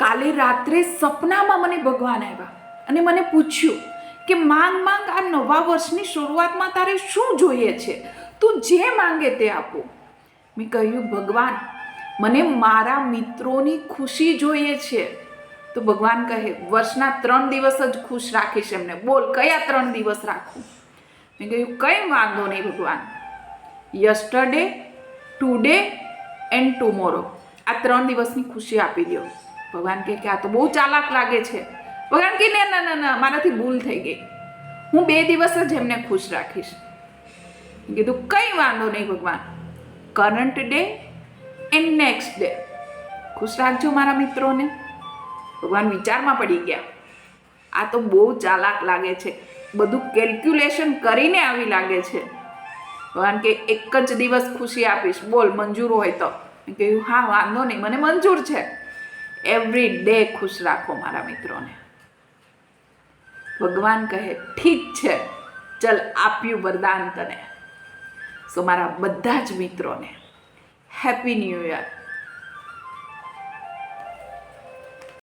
કાલે રાત્રે સપનામાં મને ભગવાન આવ્યા અને મને પૂછ્યું કે માંગ માંગ, આ નવા વર્ષની શરૂઆતમાં તારે શું જોઈએ છે, તું જે માંગે તે આપું. મેં કહ્યું ભગવાન, મને મારા મિત્રોની ખુશી જોઈએ છે. તો ભગવાન કહે વર્ષના 3 દિવસ જ ખુશ રાખીશ એમને, બોલ કયા 3 દિવસ રાખું. મેં કહ્યું કંઈ વાંધો નહીં ભગવાન, યસ્ટરડે, ટુડે એન્ડ ટુમોરો, આ 3 દિવસની ખુશી આપી દો. ભગવાન કહે કે આ તો બહુ ચાલાક લાગે છે. ભગવાન કહે ના ના ના, મારાથી ભૂલ થઈ ગઈ, હું 2 દિવસ જ એમને ખુશ રાખીશ. કીધું કંઈ વાંધો નહીં ભગવાન, current day and next day ખુશ રાખજો મારા મિત્રોને. ભગવાન વિચારમાં પડી ગયા, આ તો બહુ ચાલાક લાગે છે, બધું કેલ્ક્યુલેશન કરીને આવી લાગે છે. ભગવાન કે એક જ દિવસ ખુશી આપીશ, બોલ મંજૂર હોય તો. મેં કહ્યું હા વાંધો નહીં, મને મંજૂર છે. એવરી ડે ખુશ રાખો મારા મિત્રોને. ભગવાન કહે ઠીક છે, ચલ આપ્યું વરદાન તને. સો મારા બધા જ મિત્રોને હેપી ન્યૂ યર.